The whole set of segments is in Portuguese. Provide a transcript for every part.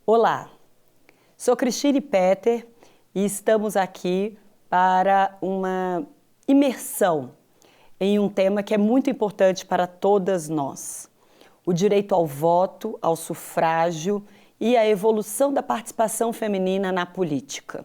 Olá, sou Cristine Petter e estamos aqui para uma imersão em um tema que é muito importante para todas nós: o direito ao voto, ao sufrágio e a evolução da participação feminina na política.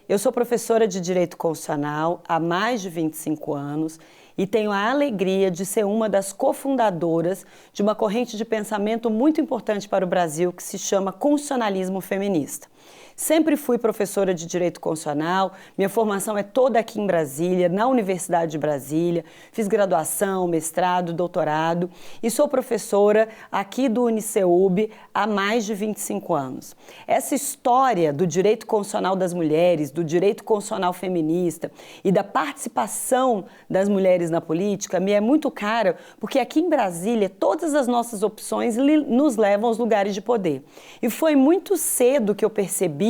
Eu sou professora de Direito Constitucional há mais de 25 anos e tenho a alegria de ser uma das cofundadoras de uma corrente de pensamento muito importante para o Brasil que se chama Constitucionalismo Feminista. Sempre fui professora de Direito Constitucional, minha formação é toda aqui em Brasília, na Universidade de Brasília, fiz graduação, mestrado, doutorado e sou professora aqui do UniCeub há mais de 25 anos. Essa história do direito constitucional das mulheres, do direito constitucional feminista e da participação das mulheres na política me é muito cara, porque aqui em Brasília todas as nossas opções nos levam aos lugares de poder. E foi muito cedo que eu percebi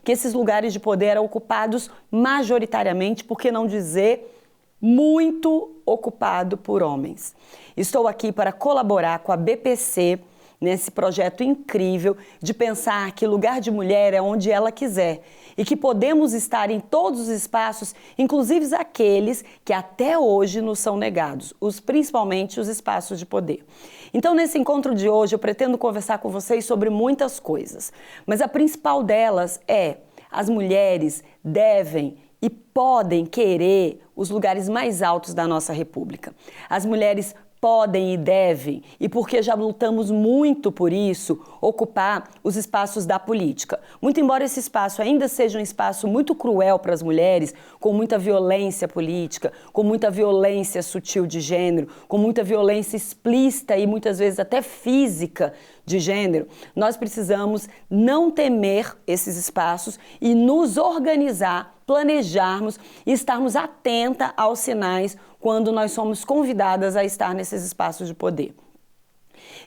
que esses lugares de poder eram ocupados majoritariamente, por que não dizer muito ocupado por homens. Estou aqui para colaborar com a BPC nesse projeto incrível de pensar que lugar de mulher é onde ela quiser e que podemos estar em todos os espaços, inclusive aqueles que até hoje nos são negados, principalmente os espaços de poder. Então, nesse encontro de hoje, eu pretendo conversar com vocês sobre muitas coisas, mas a principal delas é: as mulheres devem e podem querer os lugares mais altos da nossa República. As mulheres podem e devem, e porque já lutamos muito por isso, ocupar os espaços da política. Muito embora esse espaço ainda seja um espaço muito cruel para as mulheres, com muita violência política, com muita violência sutil de gênero, com muita violência explícita e muitas vezes até física de gênero, nós precisamos não temer esses espaços e nos organizar, planejarmos e estarmos atentas aos sinais quando nós somos convidadas a estar nesses espaços de poder.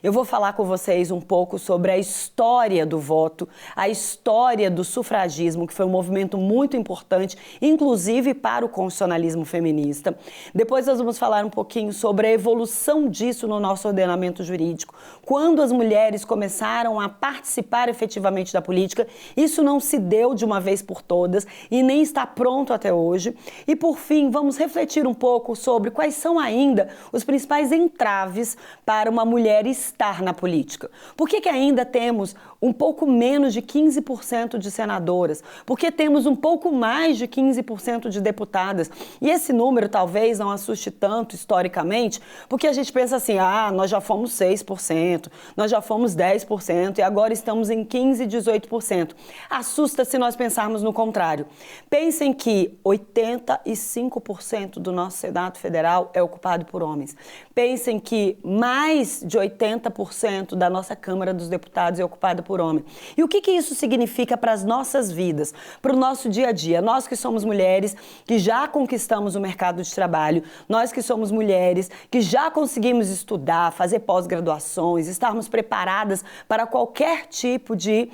Eu vou falar com vocês um pouco sobre a história do voto, a história do sufragismo, que foi um movimento muito importante, inclusive para o constitucionalismo feminista. Depois nós vamos falar um pouquinho sobre a evolução disso no nosso ordenamento jurídico. Quando as mulheres começaram a participar efetivamente da política, isso não se deu de uma vez por todas e nem está pronto até hoje. E por fim, vamos refletir um pouco sobre quais são ainda os principais entraves para uma mulher estar na política. Por que ainda temos um pouco menos de 15% de senadoras? Por que temos um pouco mais de 15% de deputadas? E esse número talvez não assuste tanto historicamente, porque a gente pensa assim: nós já fomos 6%, nós já fomos 10% e agora estamos em 15%, 18%. Assusta se nós pensarmos no contrário. Pensem que 85% do nosso Senado Federal é ocupado por homens. Pensem que mais de 80% da nossa Câmara dos Deputados é ocupada por homem. E o que isso significa para as nossas vidas, para o nosso dia a dia? Nós que somos mulheres, que já conquistamos o mercado de trabalho, nós que somos mulheres, que já conseguimos estudar, fazer pós-graduações, estarmos preparadas para qualquer tipo de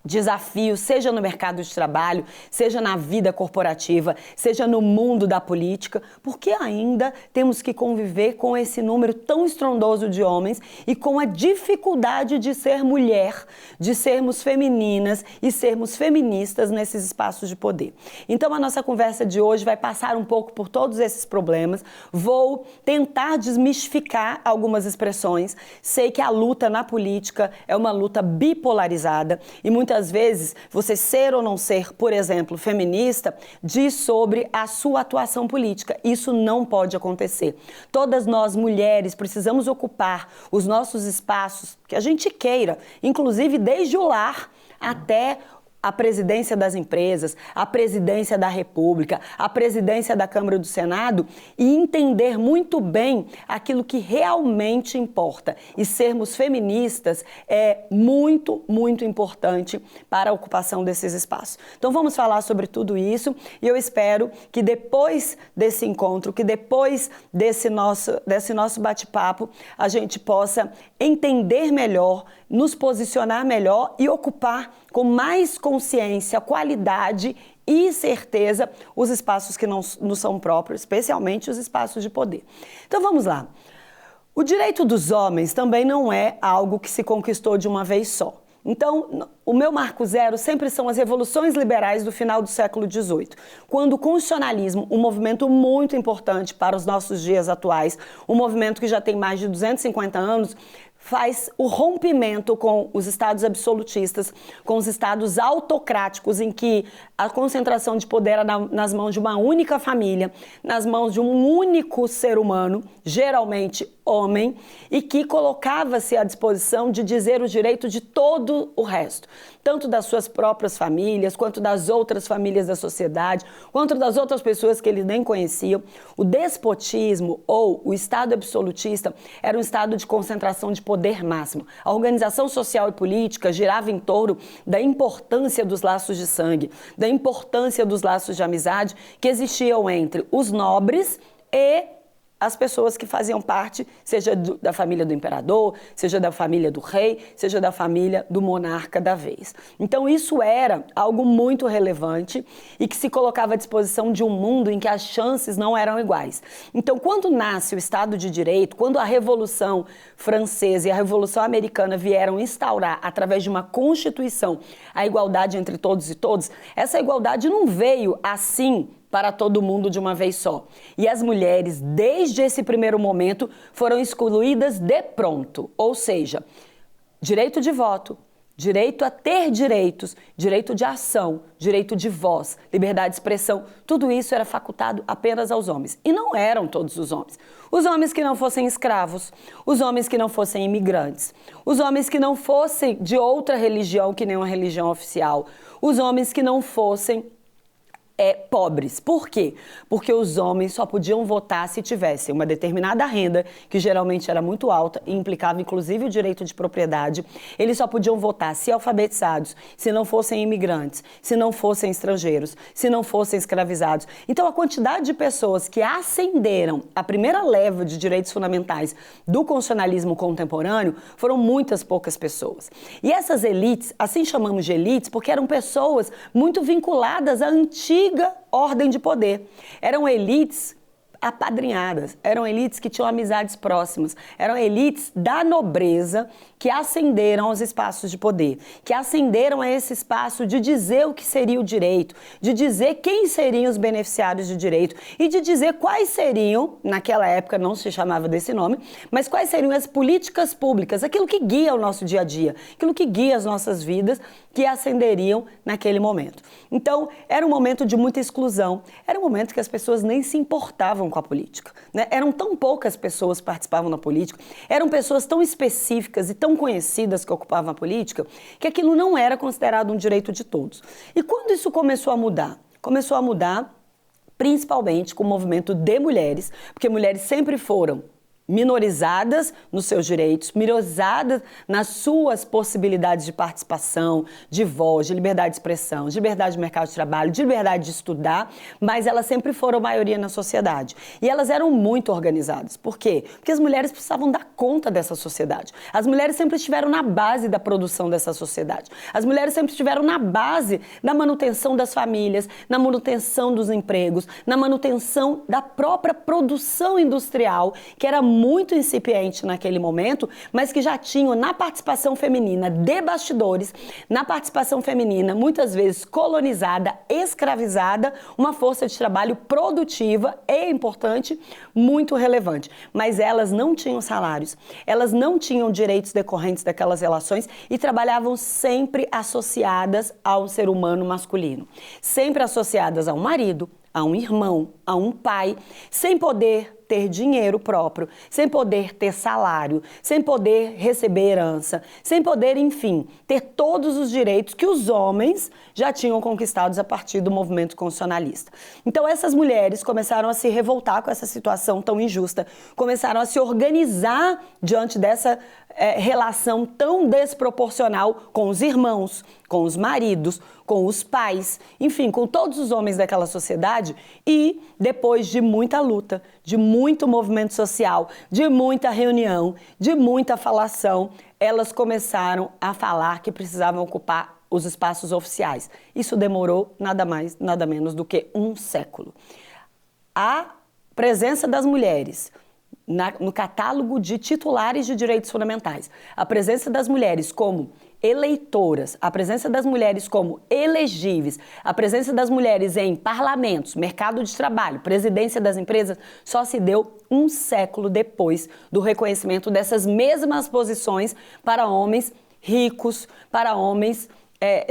desafio, seja no mercado de trabalho, seja na vida corporativa, seja no mundo da política, porque ainda temos que conviver com esse número tão estrondoso de homens e com a dificuldade de ser mulher, de sermos femininas e sermos feministas nesses espaços de poder. Então a nossa conversa de hoje vai passar um pouco por todos esses problemas. Vou tentar desmistificar algumas expressões. Sei que a luta na política é uma luta bipolarizada e muitas vezes você ser ou não ser, por exemplo, feminista, diz sobre a sua atuação política. Isso não pode acontecer. Todas nós, mulheres, precisamos ocupar os nossos espaços que a gente queira, inclusive desde o lar até a presidência das empresas, a presidência da República, a presidência da Câmara do Senado e entender muito bem aquilo que realmente importa. E sermos feministas é muito, muito importante para a ocupação desses espaços. Então vamos falar sobre tudo isso e eu espero que depois desse encontro, que depois desse nosso bate-papo, a gente possa entender melhor, nos posicionar melhor e ocupar com mais consciência, qualidade e certeza os espaços que não nos são próprios, especialmente os espaços de poder. Então vamos lá. O direito dos homens também não é algo que se conquistou de uma vez só. Então, o meu marco zero sempre são as revoluções liberais do final do século XVIII, quando o constitucionalismo, um movimento muito importante para os nossos dias atuais, um movimento que já tem mais de 250 anos, faz o rompimento com os estados absolutistas, com os estados autocráticos, em que a concentração de poder era nas mãos de uma única família, nas mãos de um único ser humano, geralmente homem, e que colocava-se à disposição de dizer o direito de todo o resto, tanto das suas próprias famílias, quanto das outras famílias da sociedade, quanto das outras pessoas que ele nem conhecia. O despotismo ou o estado absolutista era um estado de concentração de poder máximo. A organização social e política girava em torno da importância dos laços de sangue, da importância dos laços de amizade que existiam entre os nobres e as pessoas que faziam parte, seja da família do imperador, seja da família do rei, seja da família do monarca da vez. Então isso era algo muito relevante e que se colocava à disposição de um mundo em que as chances não eram iguais. Então quando nasce o Estado de Direito, quando a Revolução Francesa e a Revolução Americana vieram instaurar, através de uma Constituição, a igualdade entre todos e todas, essa igualdade não veio assim para todo mundo de uma vez só. E as mulheres, desde esse primeiro momento, foram excluídas de pronto. Ou seja, direito de voto, direito a ter direitos, direito de ação, direito de voz, liberdade de expressão, tudo isso era facultado apenas aos homens. E não eram todos os homens. Os homens que não fossem escravos, os homens que não fossem imigrantes, os homens que não fossem de outra religião que nem uma religião oficial, os homens que não fossem pobres. Por quê? Porque os homens só podiam votar se tivessem uma determinada renda, que geralmente era muito alta e implicava inclusive o direito de propriedade. Eles só podiam votar se alfabetizados, se não fossem imigrantes, se não fossem estrangeiros, se não fossem escravizados. Então a quantidade de pessoas que ascenderam a primeira leva de direitos fundamentais do constitucionalismo contemporâneo foram muitas poucas pessoas. E essas elites, assim chamamos de elites, porque eram pessoas muito vinculadas à antiga ordem de poder. Eram elites apadrinhadas, eram elites que tinham amizades próximas, eram elites da nobreza que ascenderam aos espaços de poder, que ascenderam a esse espaço de dizer o que seria o direito, de dizer quem seriam os beneficiários de direito e de dizer quais seriam, naquela época não se chamava desse nome, mas quais seriam as políticas públicas, aquilo que guia o nosso dia a dia, aquilo que guia as nossas vidas, que ascenderiam naquele momento. Então, era um momento de muita exclusão, era um momento que as pessoas nem se importavam com a política, né? Eram tão poucas pessoas que participavam da política, eram pessoas tão específicas e tão conhecidas que ocupavam a política, que aquilo não era considerado um direito de todos. E quando isso começou a mudar? Começou a mudar principalmente com o movimento de mulheres, porque mulheres sempre foram minorizadas nos seus direitos, minorizadas nas suas possibilidades de participação, de voz, de liberdade de expressão, de liberdade de mercado de trabalho, de liberdade de estudar, mas elas sempre foram maioria na sociedade. E elas eram muito organizadas. Por quê? Porque as mulheres precisavam dar conta dessa sociedade. As mulheres sempre estiveram na base da produção dessa sociedade. As mulheres sempre estiveram na base da manutenção das famílias, na manutenção dos empregos, na manutenção da própria produção industrial, que era muito incipiente naquele momento, mas que já tinham na participação feminina de bastidores, na participação feminina muitas vezes colonizada, escravizada, uma força de trabalho produtiva e importante, muito relevante. Mas elas não tinham salários, elas não tinham direitos decorrentes daquelas relações e trabalhavam sempre associadas ao ser humano masculino, sempre associadas a um marido, a um irmão, a um pai, sem poder ter dinheiro próprio, sem poder ter salário, sem poder receber herança, sem poder, enfim, ter todos os direitos que os homens já tinham conquistados a partir do movimento constitucionalista. Então essas mulheres começaram a se revoltar com essa situação tão injusta, começaram a se organizar diante dessa relação tão desproporcional com os irmãos, com os maridos, com os pais, enfim, com todos os homens daquela sociedade. E depois de muita luta, de muito movimento social, de muita reunião, de muita falação, elas começaram a falar que precisavam ocupar os espaços oficiais. Isso demorou nada mais, nada menos do que um século. A presença das mulheres no catálogo de titulares de direitos fundamentais, a presença das mulheres como eleitoras, a presença das mulheres como elegíveis, a presença das mulheres em parlamentos, mercado de trabalho, presidência das empresas, só se deu um século depois do reconhecimento dessas mesmas posições para homens ricos, para homens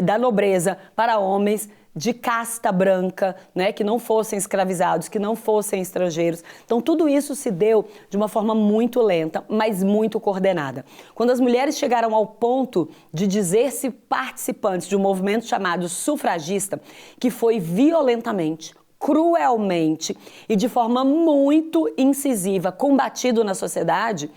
da nobreza, para homens de casta branca, né, que não fossem escravizados, que não fossem estrangeiros. Então, tudo isso se deu de uma forma muito lenta, mas muito coordenada. Quando as mulheres chegaram ao ponto de dizer-se participantes de um movimento chamado sufragista, que foi violentamente, cruelmente e de forma muito incisiva combatido na sociedade,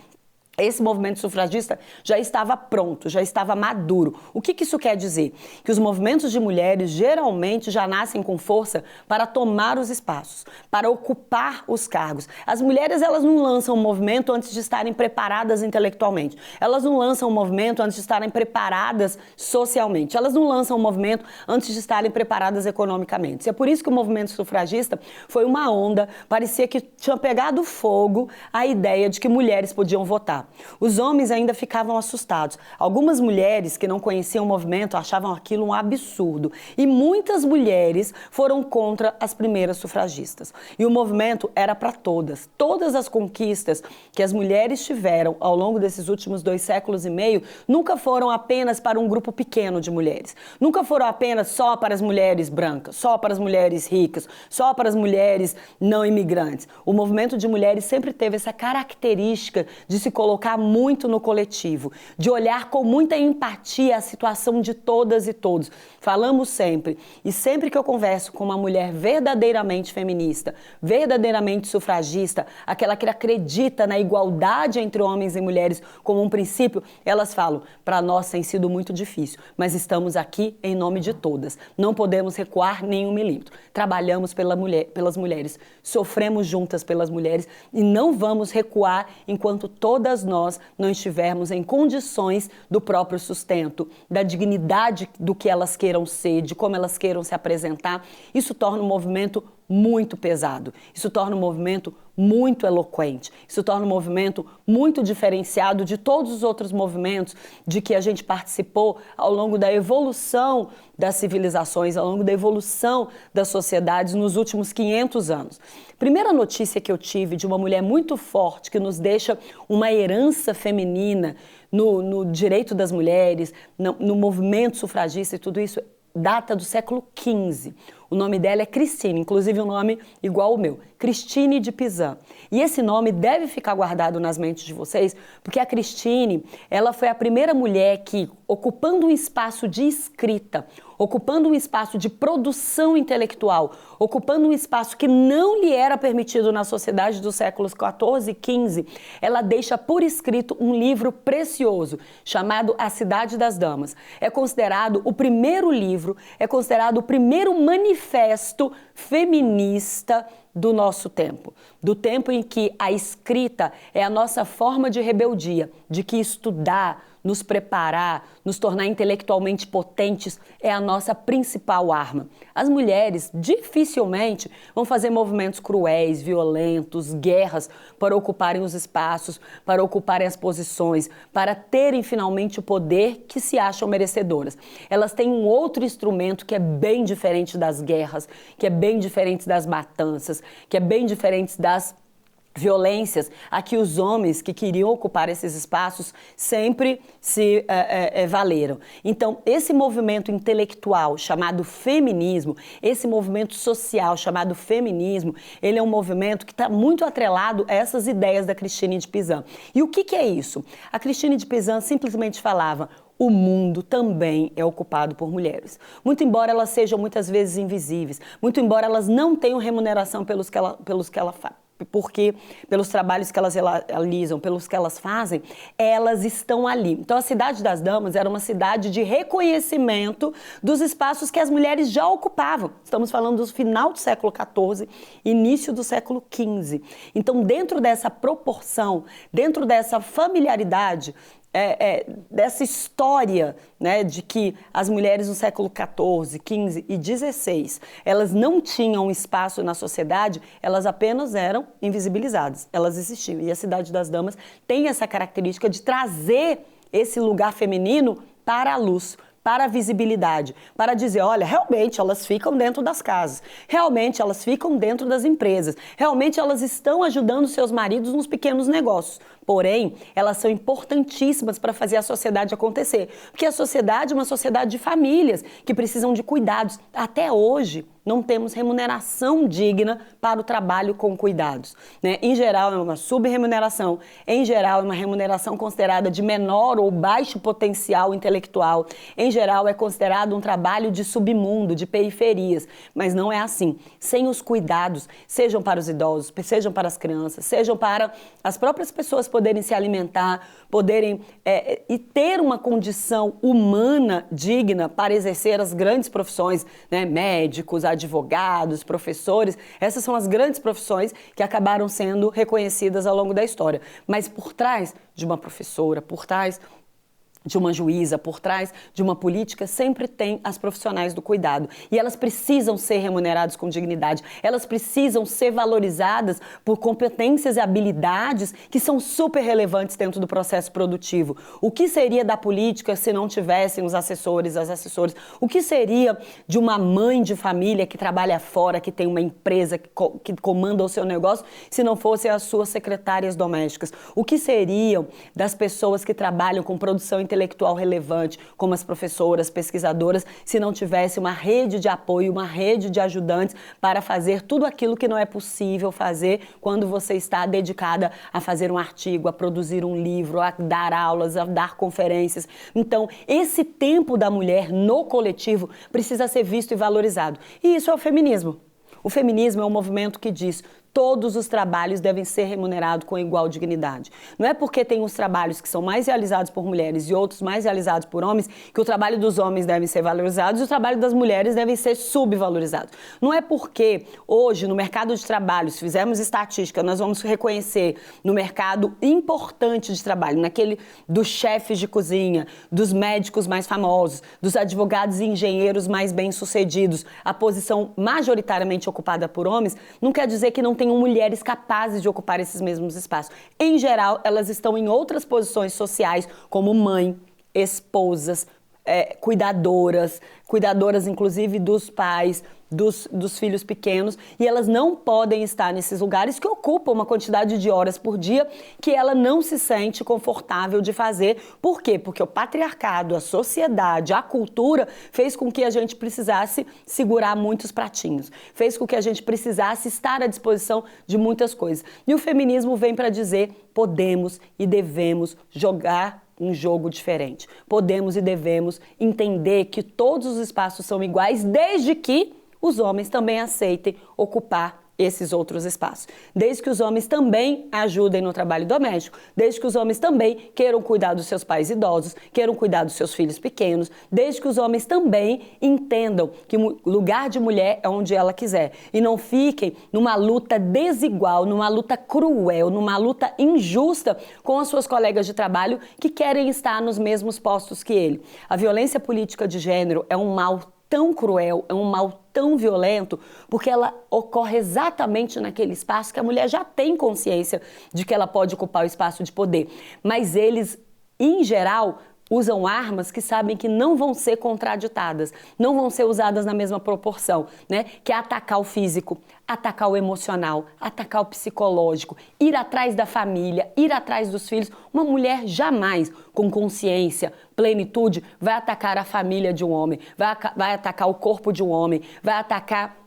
esse movimento sufragista já estava pronto, já estava maduro. O que isso quer dizer? Que os movimentos de mulheres geralmente já nascem com força para tomar os espaços, para ocupar os cargos. As mulheres, elas não lançam um movimento antes de estarem preparadas intelectualmente. Elas não lançam um movimento antes de estarem preparadas socialmente. Elas não lançam um movimento antes de estarem preparadas economicamente. E é por isso que o movimento sufragista foi uma onda, parecia que tinha pegado fogo a ideia de que mulheres podiam votar. Os homens ainda ficavam assustados. Algumas mulheres que não conheciam o movimento achavam aquilo um absurdo. E muitas mulheres foram contra as primeiras sufragistas. E o movimento era para todas. Todas as conquistas que as mulheres tiveram ao longo desses últimos 2 séculos e meio nunca foram apenas para um grupo pequeno de mulheres. Nunca foram apenas só para as mulheres brancas, só para as mulheres ricas, só para as mulheres não imigrantes. O movimento de mulheres sempre teve essa característica de se colocar muito no coletivo, de olhar com muita empatia a situação de todas e todos. Falamos sempre, e sempre que eu converso com uma mulher verdadeiramente feminista, verdadeiramente sufragista, aquela que acredita na igualdade entre homens e mulheres como um princípio, elas falam, para nós tem sido muito difícil, mas estamos aqui em nome de todas. Não podemos recuar nem 1 milímetro. Trabalhamos pelas mulheres, sofremos juntas pelas mulheres e não vamos recuar enquanto todas nós não estivermos em condições do próprio sustento, da dignidade do que elas queiram ser, de como elas queiram se apresentar. Isso torna o movimento muito pesado, isso torna um movimento muito eloquente, isso torna um movimento muito diferenciado de todos os outros movimentos de que a gente participou ao longo da evolução das civilizações, ao longo da evolução das sociedades nos últimos 500 anos. Primeira notícia que eu tive de uma mulher muito forte que nos deixa uma herança feminina no direito das mulheres, no movimento sufragista e tudo isso, data do século XV. O nome dela é Cristine, inclusive um nome igual ao meu, Cristine de Pizan. E esse nome deve ficar guardado nas mentes de vocês, porque a Cristine, ela foi a primeira mulher que, ocupando um espaço de escrita, ocupando um espaço de produção intelectual, ocupando um espaço que não lhe era permitido na sociedade dos séculos XIV e XV, ela deixa por escrito um livro precioso, chamado A Cidade das Damas. É considerado o primeiro livro, é considerado o primeiro manifesto feminista do nosso tempo, do tempo em que a escrita é a nossa forma de rebeldia, de que estudar, nos preparar, nos tornar intelectualmente potentes é a nossa principal arma. As mulheres dificilmente vão fazer movimentos cruéis, violentos, guerras para ocuparem os espaços, para ocuparem as posições, para terem finalmente o poder que se acham merecedoras. Elas têm um outro instrumento que é bem diferente das guerras, que é bem diferente das matanças, que é bem diferente das violências a que os homens que queriam ocupar esses espaços sempre se valeram. Então, esse movimento intelectual chamado feminismo, esse movimento social chamado feminismo, ele é um movimento que está muito atrelado a essas ideias da Cristine de Pizan. E o que é isso? A Cristine de Pizan simplesmente falava: o mundo também é ocupado por mulheres. Muito embora elas sejam muitas vezes invisíveis, muito embora elas não tenham remuneração pelos que ela faz, porque pelos trabalhos que elas realizam, pelos que elas fazem, elas estão ali. Então a Cidade das Damas era uma cidade de reconhecimento dos espaços que as mulheres já ocupavam. Estamos falando do final do século XIV, início do século XV. Então, dentro dessa proporção, dentro dessa familiaridade, dessa história, né, de que as mulheres no século XIV, XV e XVI, elas não tinham espaço na sociedade, elas apenas eram invisibilizadas, elas existiam. E a Cidade das Damas tem essa característica de trazer esse lugar feminino para a luz, para a visibilidade, para dizer, olha, realmente elas ficam dentro das casas, realmente elas ficam dentro das empresas, realmente elas estão ajudando seus maridos nos pequenos negócios. Porém, elas são importantíssimas para fazer a sociedade acontecer, porque a sociedade é uma sociedade de famílias que precisam de cuidados. Até hoje, não temos remuneração digna para o trabalho com cuidados, né? Em geral, é uma subremuneração, em geral, é uma remuneração considerada de menor ou baixo potencial intelectual, em geral, é considerado um trabalho de submundo, de periferias, mas não é assim. Sem os cuidados, sejam para os idosos, sejam para as crianças, sejam para as próprias pessoas poderem se alimentar, poderem e ter uma condição humana digna para exercer as grandes profissões, né? Médicos, advogados, professores, essas são as grandes profissões que acabaram sendo reconhecidas ao longo da história. Mas por trás de uma professora, por trás de uma juíza, por trás de uma política, sempre tem as profissionais do cuidado. E elas precisam ser remuneradas com dignidade, elas precisam ser valorizadas por competências e habilidades que são super relevantes dentro do processo produtivo. O que seria da política se não tivessem os assessores, as assessoras? O que seria de uma mãe de família que trabalha fora, que tem uma empresa que comanda o seu negócio, se não fossem as suas secretárias domésticas? O que seriam das pessoas que trabalham com produção intelectual relevante, como as professoras, pesquisadoras, se não tivesse uma rede de apoio, uma rede de ajudantes para fazer tudo aquilo que não é possível fazer quando você está dedicada a fazer um artigo, a produzir um livro, a dar aulas, a dar conferências. Então, esse tempo da mulher no coletivo precisa ser visto e valorizado. E isso é o feminismo. O feminismo é um movimento que diz: todos os trabalhos devem ser remunerados com igual dignidade. Não é porque tem uns trabalhos que são mais realizados por mulheres e outros mais realizados por homens que o trabalho dos homens deve ser valorizado e o trabalho das mulheres deve ser subvalorizado. Não é porque hoje no mercado de trabalho, se fizermos estatística, nós vamos reconhecer no mercado importante de trabalho, naquele dos chefes de cozinha, dos médicos mais famosos, dos advogados e engenheiros mais bem-sucedidos, a posição majoritariamente ocupada por homens, não quer dizer que não tenham mulheres capazes de ocupar esses mesmos espaços. Em geral, elas estão em outras posições sociais, como mãe, esposas, cuidadoras inclusive dos pais, dos filhos pequenos, e elas não podem estar nesses lugares que ocupam uma quantidade de horas por dia que ela não se sente confortável de fazer. Por quê? Porque o patriarcado, a sociedade, a cultura fez com que a gente precisasse segurar muitos pratinhos, fez com que a gente precisasse estar à disposição de muitas coisas. E o feminismo vem para dizer: podemos e devemos jogar um jogo diferente. Podemos e devemos entender que todos os espaços são iguais, desde que os homens também aceitem ocupar esses outros espaços. Desde que os homens também ajudem no trabalho doméstico, desde que os homens também queiram cuidar dos seus pais idosos, queiram cuidar dos seus filhos pequenos, desde que os homens também entendam que o lugar de mulher é onde ela quiser e não fiquem numa luta desigual, numa luta cruel, numa luta injusta com as suas colegas de trabalho que querem estar nos mesmos postos que ele. A violência política de gênero é um mal tão cruel, é um mal tão violento, porque ela ocorre exatamente naquele espaço que a mulher já tem consciência de que ela pode ocupar o espaço de poder. Mas eles, em geral, usam armas que sabem que não vão ser contraditadas, não vão ser usadas na mesma proporção, né? Que é atacar o físico, atacar o emocional, atacar o psicológico, ir atrás da família, ir atrás dos filhos. Uma mulher jamais, com consciência, plenitude, vai atacar a família de um homem, vai atacar o corpo de um homem, vai atacar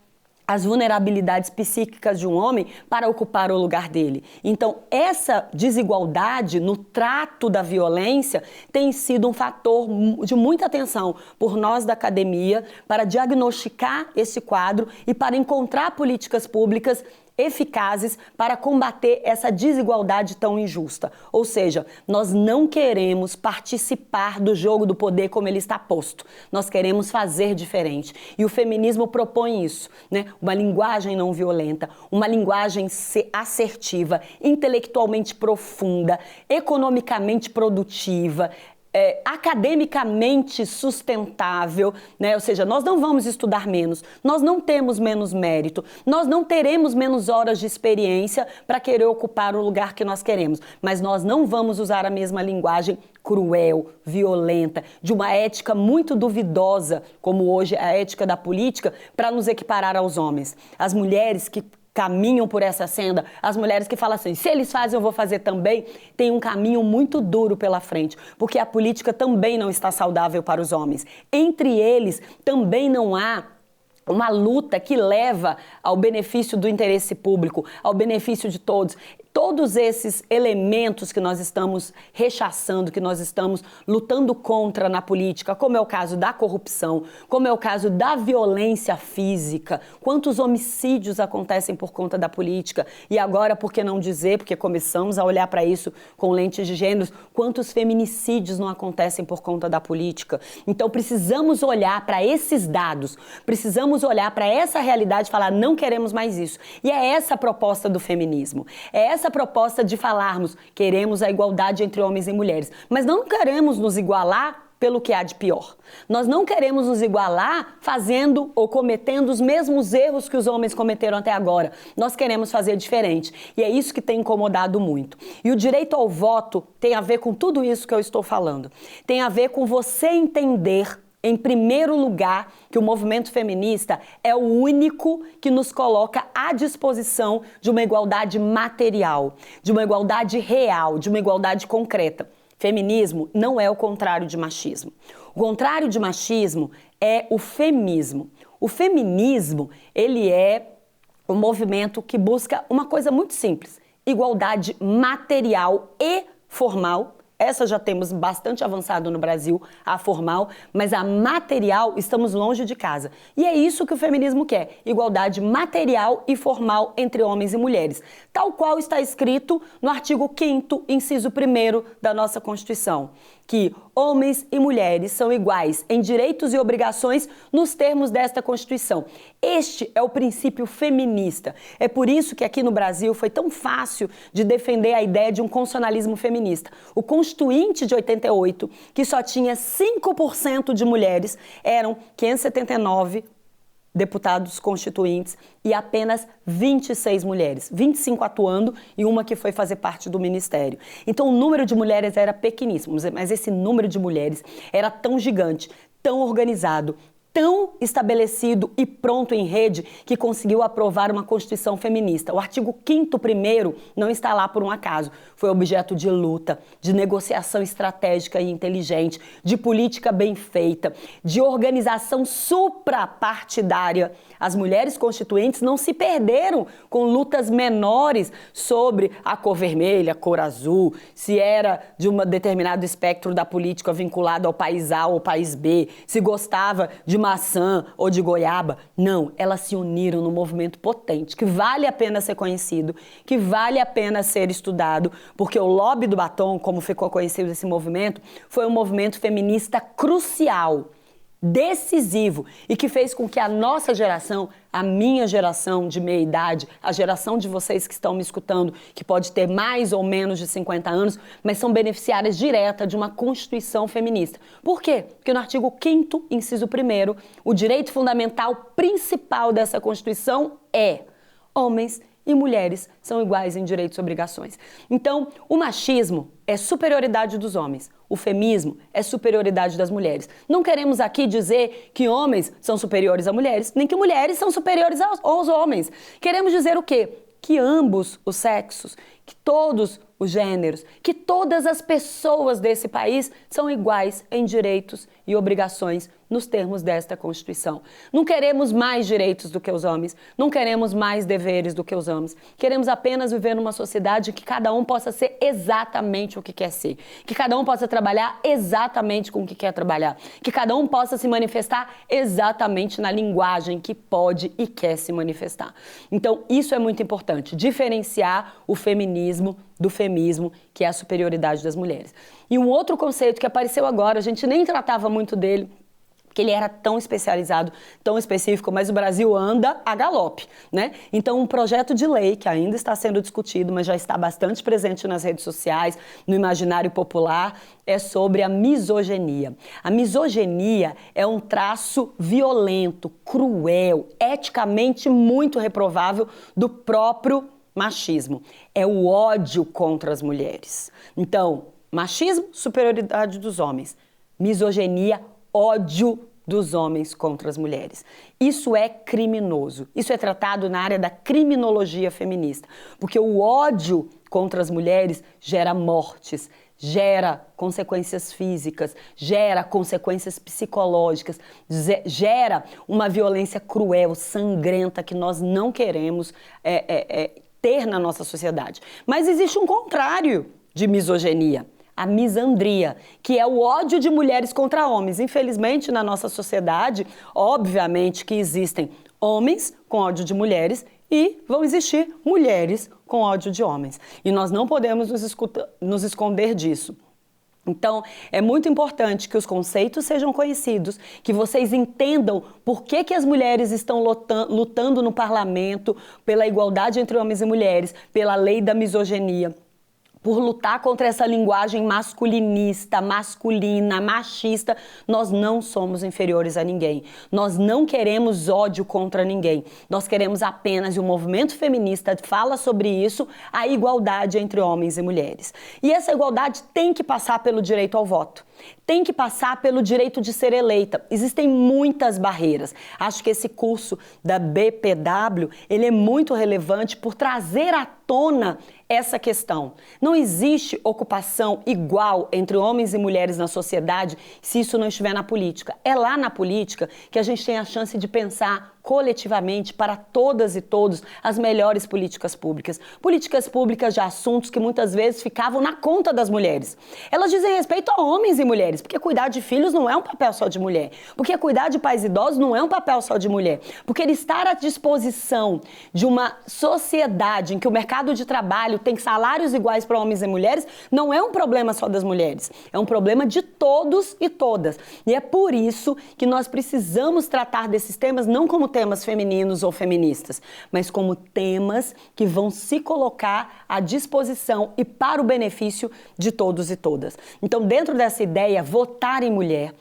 as vulnerabilidades psíquicas de um homem para ocupar o lugar dele. Então, essa desigualdade no trato da violência tem sido um fator de muita atenção por nós da academia para diagnosticar esse quadro e para encontrar políticas públicas eficazes para combater essa desigualdade tão injusta. Ou seja, nós não queremos participar do jogo do poder como ele está posto. Nós queremos fazer diferente. E o feminismo propõe isso, né? Uma linguagem não violenta, uma linguagem assertiva, intelectualmente profunda, economicamente produtiva, academicamente sustentável, né? Ou seja, nós não vamos estudar menos, nós não temos menos mérito, nós não teremos menos horas de experiência para querer ocupar o lugar que nós queremos, mas nós não vamos usar a mesma linguagem cruel, violenta, de uma ética muito duvidosa, como hoje é a ética da política, para nos equiparar aos homens. As mulheres que caminham por essa senda, as mulheres que falam assim, se eles fazem eu vou fazer também, tem um caminho muito duro pela frente, porque a política também não está saudável para os homens. Entre eles também não há uma luta que leva ao benefício do interesse público, ao benefício de todos. Todos esses elementos que nós estamos rechaçando, que nós estamos lutando contra na política, como é o caso da corrupção, como é o caso da violência física, quantos homicídios acontecem por conta da política, e agora, por que não dizer, porque começamos a olhar para isso com lentes de gêneros, quantos feminicídios não acontecem por conta da política. Então precisamos olhar para esses dados, precisamos olhar para essa realidade e falar, não queremos mais isso. E é essa a proposta do feminismo, é essa a proposta de falarmos, queremos a igualdade entre homens e mulheres, mas não queremos nos igualar pelo que há de pior. Nós não queremos nos igualar fazendo ou cometendo os mesmos erros que os homens cometeram até agora. Nós queremos fazer diferente. E é isso que tem incomodado muito. E o direito ao voto tem a ver com tudo isso que eu estou falando. Tem a ver com você entender, em primeiro lugar, que o movimento feminista é o único que nos coloca à disposição de uma igualdade material, de uma igualdade real, de uma igualdade concreta. Feminismo não é o contrário de machismo. O contrário de machismo é o femismo. O feminismo, ele é um movimento que busca uma coisa muito simples, igualdade material e formal. Essa já temos bastante avançado no Brasil, a formal, mas a material estamos longe de casa. E é isso que o feminismo quer, igualdade material e formal entre homens e mulheres, tal qual está escrito no artigo 5º, inciso 1º da nossa Constituição, que homens e mulheres são iguais em direitos e obrigações nos termos desta Constituição. Este é o princípio feminista. É por isso que aqui no Brasil foi tão fácil de defender a ideia de um constitucionalismo feminista. O Constituinte de 88, que só tinha 5% de mulheres, eram 579 deputados constituintes e apenas 26 mulheres, 25 atuando e uma que foi fazer parte do ministério. Então o número de mulheres era pequeníssimo, mas esse número de mulheres era tão gigante, tão organizado, tão estabelecido e pronto em rede que conseguiu aprovar uma Constituição feminista. O artigo 5º primeiro não está lá por um acaso. Foi objeto de luta, de negociação estratégica e inteligente, de política bem feita, de organização suprapartidária. As mulheres constituintes não se perderam com lutas menores sobre a cor vermelha, a cor azul, se era de um determinado espectro da política vinculado ao país A ou país B, se gostava de maçã ou de goiaba. Não, elas se uniram num movimento potente, que vale a pena ser conhecido, que vale a pena ser estudado, porque o lobby do batom, como ficou conhecido esse movimento, foi um movimento feminista crucial, decisivo, e que fez com que a nossa geração, a minha geração de meia idade, a geração de vocês que estão me escutando, que pode ter mais ou menos de 50 anos, mas são beneficiárias diretas de uma Constituição feminista. Por quê? Porque no artigo 5º, inciso 1º, o direito fundamental principal dessa Constituição é: homens e mulheres são iguais em direitos e obrigações. Então, o machismo é superioridade dos homens. O feminismo é superioridade das mulheres. Não queremos aqui dizer que homens são superiores a mulheres, nem que mulheres são superiores aos homens. Queremos dizer o quê? Que ambos os sexos, que todos os gêneros, que todas as pessoas desse país são iguais em direitos e obrigações nos termos desta Constituição. Não queremos mais direitos do que os homens, não queremos mais deveres do que os homens. Queremos apenas viver numa sociedade que cada um possa ser exatamente o que quer ser, que cada um possa trabalhar exatamente com o que quer trabalhar, que cada um possa se manifestar exatamente na linguagem que pode e quer se manifestar. Então, isso é muito importante, diferenciar o feminismo do femismo, que é a superioridade das mulheres. E um outro conceito que apareceu agora, a gente nem tratava muito dele, que ele era tão especializado, tão específico, mas o Brasil anda a galope, né? Então, um projeto de lei que ainda está sendo discutido, mas já está bastante presente nas redes sociais, no imaginário popular, é sobre a misoginia. A misoginia é um traço violento, cruel, eticamente muito reprovável do próprio machismo. É o ódio contra as mulheres. Então, machismo, superioridade dos homens. Misoginia, ódio dos homens contra as mulheres. Isso é criminoso. Isso é tratado na área da criminologia feminista, porque o ódio contra as mulheres gera mortes, gera consequências físicas, gera consequências psicológicas, gera uma violência cruel, sangrenta, que nós não queremos ter na nossa sociedade. Mas existe um contrário de misoginia, a misandria, que é o ódio de mulheres contra homens. Infelizmente, na nossa sociedade, obviamente que existem homens com ódio de mulheres e vão existir mulheres com ódio de homens. E nós não podemos nos esconder disso. Então, é muito importante que os conceitos sejam conhecidos, que vocês entendam por que as mulheres estão lutando no parlamento pela igualdade entre homens e mulheres, pela lei da misoginia, por lutar contra essa linguagem masculinista, masculina, machista. Nós não somos inferiores a ninguém. Nós não queremos ódio contra ninguém. Nós queremos apenas, e o movimento feminista fala sobre isso, a igualdade entre homens e mulheres. E essa igualdade tem que passar pelo direito ao voto. Tem que passar pelo direito de ser eleita. Existem muitas barreiras. Acho que esse curso da BPW, ele é muito relevante por trazer à tona essa questão. Não existe ocupação igual entre homens e mulheres na sociedade se isso não estiver na política. É lá na política que a gente tem a chance de pensar coletivamente para todas e todos as melhores políticas públicas. Políticas públicas de assuntos que muitas vezes ficavam na conta das mulheres. Elas dizem respeito a homens e mulheres, porque cuidar de filhos não é um papel só de mulher, porque cuidar de pais idosos não é um papel só de mulher, porque ele estar à disposição de uma sociedade em que o mercado de trabalho tem salários iguais para homens e mulheres não é um problema só das mulheres, é um problema de todos e todas. E é por isso que nós precisamos tratar desses temas não como temas femininos ou feministas, mas como temas que vão se colocar à disposição e para o benefício de todos e todas. Então, dentro dessa ideia, votar em mulher,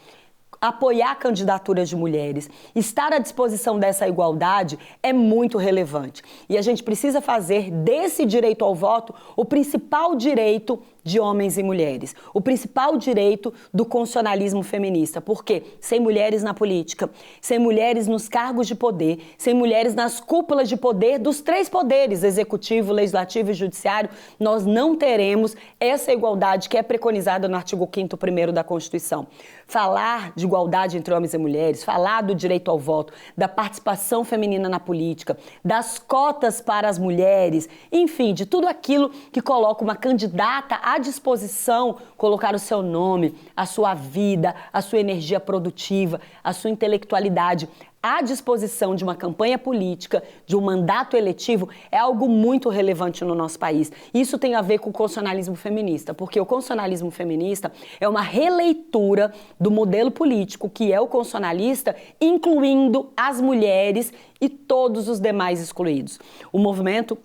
apoiar candidaturas de mulheres, estar à disposição dessa igualdade é muito relevante. E a gente precisa fazer desse direito ao voto o principal direito de homens e mulheres, o principal direito do constitucionalismo feminista, porque sem mulheres na política, sem mulheres nos cargos de poder, sem mulheres nas cúpulas de poder dos três poderes, executivo, legislativo e judiciário, nós não teremos essa igualdade que é preconizada no artigo 5º primeiro da Constituição. Falar de igualdade entre homens e mulheres, falar do direito ao voto, da participação feminina na política, das cotas para as mulheres, enfim, de tudo aquilo que coloca uma candidata à disposição, colocar o seu nome, a sua vida, a sua energia produtiva, a sua intelectualidade à disposição de uma campanha política, de um mandato eletivo, é algo muito relevante no nosso país. Isso tem a ver com o constitucionalismo feminista, porque o constitucionalismo feminista é uma releitura do modelo político que é o constitucionalista, incluindo as mulheres e todos os demais excluídos. O movimento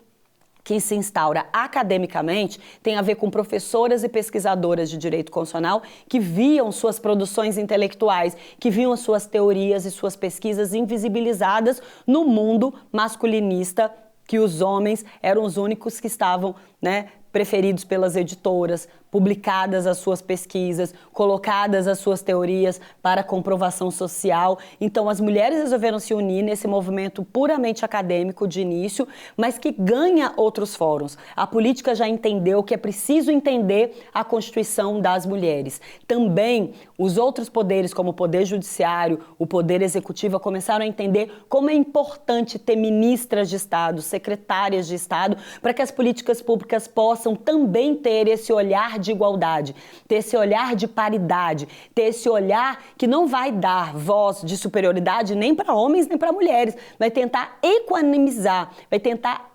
que se instaura academicamente tem a ver com professoras e pesquisadoras de direito constitucional que viam suas produções intelectuais, que viam as suas teorias e suas pesquisas invisibilizadas no mundo masculinista, que os homens eram os únicos que estavam, preferidos pelas editoras, publicadas as suas pesquisas, colocadas as suas teorias para comprovação social. Então, as mulheres resolveram se unir nesse movimento puramente acadêmico de início, mas que ganha outros fóruns. A política já entendeu que é preciso entender a Constituição das mulheres. Também, os outros poderes, como o Poder Judiciário, o Poder Executivo, começaram a entender como é importante ter ministras de Estado, secretárias de Estado, para que as políticas públicas possam também ter esse olhar de igualdade, ter esse olhar de paridade, ter esse olhar que não vai dar voz de superioridade nem para homens nem para mulheres, vai tentar equanimizar, vai tentar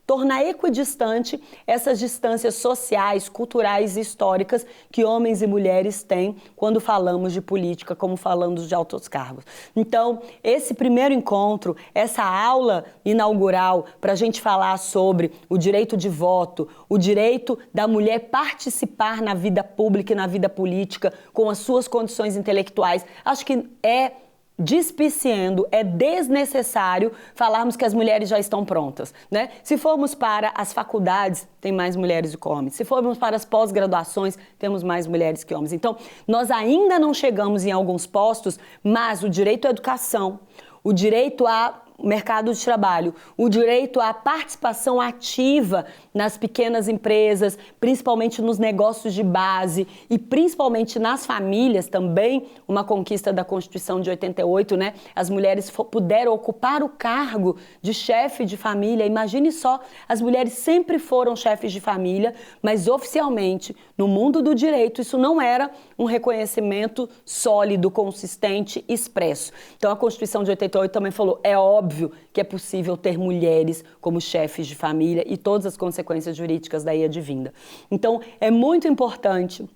tornar equidistante essas distâncias sociais, culturais e históricas que homens e mulheres têm quando falamos de política, como falamos de altos cargos. Então, esse primeiro encontro, essa aula inaugural para a gente falar sobre o direito de voto, o direito da mulher participar na vida pública e na vida política com as suas condições intelectuais, acho que é despiciando, é desnecessário falarmos que as mulheres já estão prontas, né? Se formos para as faculdades, tem mais mulheres do que homens. Se formos para as pós-graduações, temos mais mulheres que homens. Então, nós ainda não chegamos em alguns postos, mas o direito à educação, o direito ao mercado de trabalho, o direito à participação ativa nas pequenas empresas, principalmente nos negócios de base e principalmente nas famílias também, uma conquista da Constituição de 88, né? As mulheres puderam ocupar o cargo de chefe de família. Imagine só, as mulheres sempre foram chefes de família, mas oficialmente, no mundo do direito, isso não era um reconhecimento sólido, consistente, expresso. Então a Constituição de 88 também falou, é óbvio que é possível ter mulheres como chefes de família e todas as consequências jurídicas daí advinda. Então, é muito importante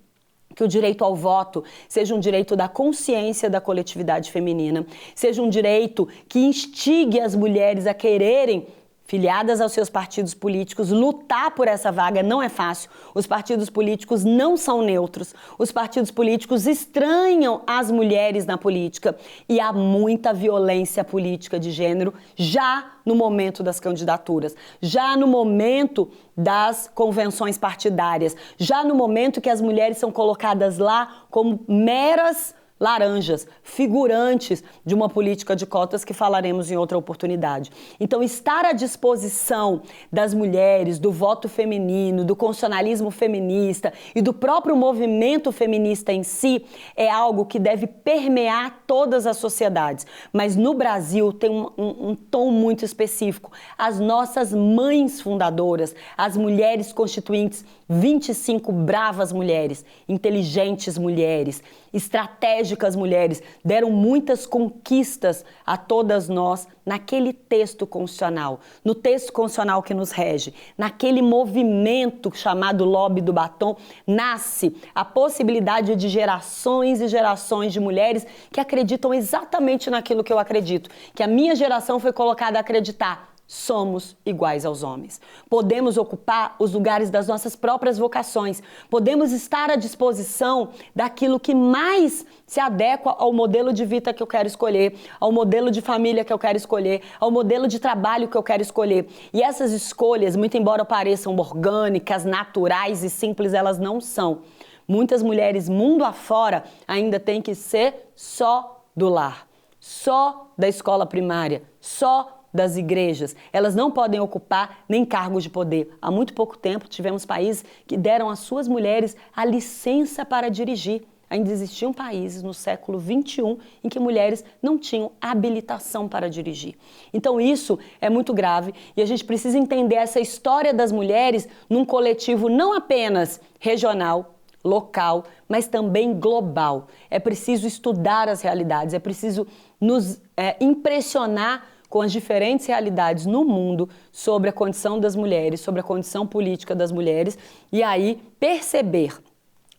que o direito ao voto seja um direito da consciência da coletividade feminina, seja um direito que instigue as mulheres a quererem, filiadas aos seus partidos políticos, lutar por essa vaga não é fácil. Os partidos políticos não são neutros. Os partidos políticos estranham as mulheres na política e há muita violência política de gênero já no momento das candidaturas, já no momento das convenções partidárias, já no momento que as mulheres são colocadas lá como meras laranjas, figurantes de uma política de cotas que falaremos em outra oportunidade. Então, estar à disposição das mulheres, do voto feminino, do constitucionalismo feminista e do próprio movimento feminista em si é algo que deve permear todas as sociedades. Mas no Brasil tem um tom muito específico. As nossas mães fundadoras, as mulheres constituintes, 25 bravas mulheres, inteligentes mulheres, estratégicas mulheres, deram muitas conquistas a todas nós naquele texto constitucional, no texto constitucional que nos rege, naquele movimento chamado lobby do batom, nasce a possibilidade de gerações e gerações de mulheres que acreditam exatamente naquilo que eu acredito, que a minha geração foi colocada a acreditar. Somos iguais aos homens. Podemos ocupar os lugares das nossas próprias vocações. Podemos estar à disposição daquilo que mais se adequa ao modelo de vida que eu quero escolher, ao modelo de família que eu quero escolher, ao modelo de trabalho que eu quero escolher. E essas escolhas, muito embora pareçam orgânicas, naturais e simples, elas não são. Muitas mulheres, mundo afora, ainda têm que ser só do lar, só da escola primária, só das igrejas. Elas não podem ocupar nem cargos de poder. Há muito pouco tempo tivemos países que deram às suas mulheres a licença para dirigir. Ainda existiam países no século XXI em que mulheres não tinham habilitação para dirigir. Então isso é muito grave e a gente precisa entender essa história das mulheres num coletivo não apenas regional, local, mas também global. É preciso estudar as realidades, é preciso nos impressionar com as diferentes realidades no mundo sobre a condição das mulheres, sobre a condição política das mulheres e aí perceber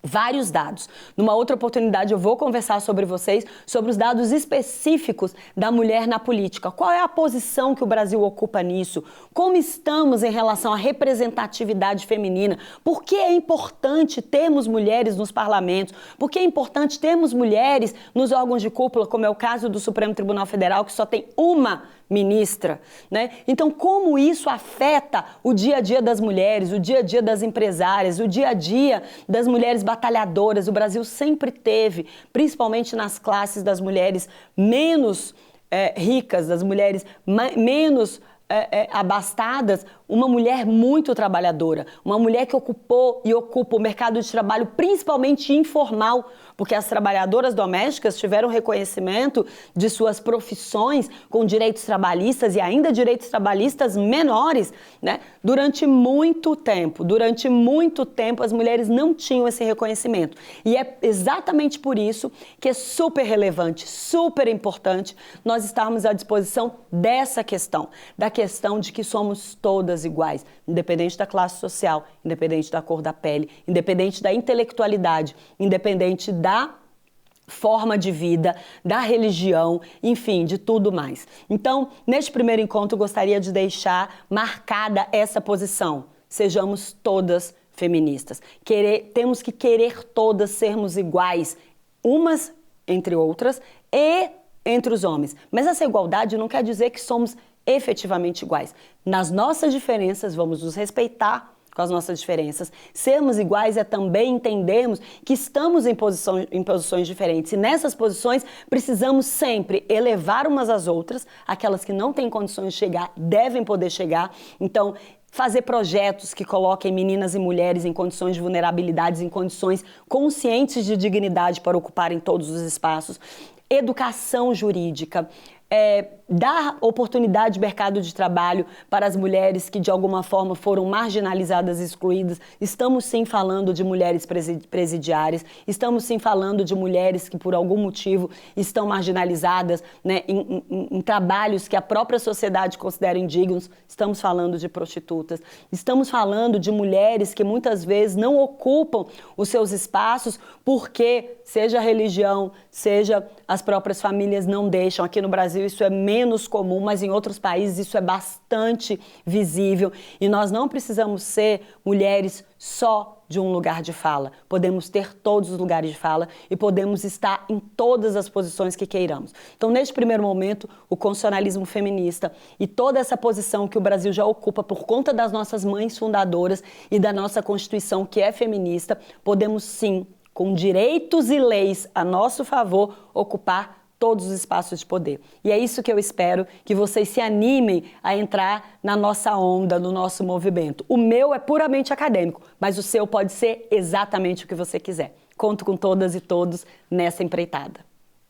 vários dados. Numa outra oportunidade eu vou conversar sobre vocês, sobre os dados específicos da mulher na política. Qual é a posição que o Brasil ocupa nisso? Como estamos em relação à representatividade feminina? Por que é importante termos mulheres nos parlamentos? Por que é importante termos mulheres nos órgãos de cúpula, como é o caso do Supremo Tribunal Federal, que só tem uma ministra, né? Então, como isso afeta o dia a dia das mulheres, o dia a dia das empresárias, o dia a dia das mulheres batalhadoras? O Brasil sempre teve, principalmente nas classes das mulheres menos ricas, das mulheres menos abastadas, uma mulher muito trabalhadora, uma mulher que ocupou e ocupa o mercado de trabalho principalmente informal, porque as trabalhadoras domésticas tiveram reconhecimento de suas profissões com direitos trabalhistas e ainda direitos trabalhistas menores, né? Durante muito tempo as mulheres não tinham esse reconhecimento. E é exatamente por isso que é super relevante, super importante nós estarmos à disposição dessa questão, da questão de que somos todas iguais, independente da classe social, independente da cor da pele, independente da intelectualidade, independente da forma de vida, da religião, enfim, de tudo mais. Então, neste primeiro encontro, gostaria de deixar marcada essa posição. Sejamos todas feministas. Temos que querer todas sermos iguais, umas entre outras e entre os homens. Mas essa igualdade não quer dizer que somos efetivamente iguais. Nas nossas diferenças, vamos nos respeitar com as nossas diferenças. Sermos iguais é também entendermos que estamos em posições diferentes. E nessas posições, precisamos sempre elevar umas às outras. Aquelas que não têm condições de chegar, devem poder chegar. Então, fazer projetos que coloquem meninas e mulheres em condições de vulnerabilidades, em condições conscientes de dignidade para ocuparem todos os espaços. Educação jurídica. Dar oportunidade de mercado de trabalho para as mulheres que de alguma forma foram marginalizadas e excluídas. Estamos sim falando de mulheres presidiárias, estamos sim falando de mulheres que por algum motivo estão marginalizadas, né, em trabalhos que a própria sociedade considera indignos. Estamos falando de prostitutas, estamos falando de mulheres que muitas vezes não ocupam os seus espaços porque, seja a religião, seja as próprias famílias não deixam. Aqui no Brasil isso é menos comum, mas em outros países isso é bastante visível. E nós não precisamos ser mulheres só de um lugar de fala. Podemos ter todos os lugares de fala e podemos estar em todas as posições que queiramos. Então, neste primeiro momento, o constitucionalismo feminista e toda essa posição que o Brasil já ocupa por conta das nossas mães fundadoras e da nossa Constituição, que é feminista, podemos sim, com direitos e leis a nosso favor, ocupar todos os espaços de poder. E é isso que eu espero, que vocês se animem a entrar na nossa onda, no nosso movimento. O meu é puramente acadêmico, mas o seu pode ser exatamente o que você quiser. Conto com todas e todos nessa empreitada.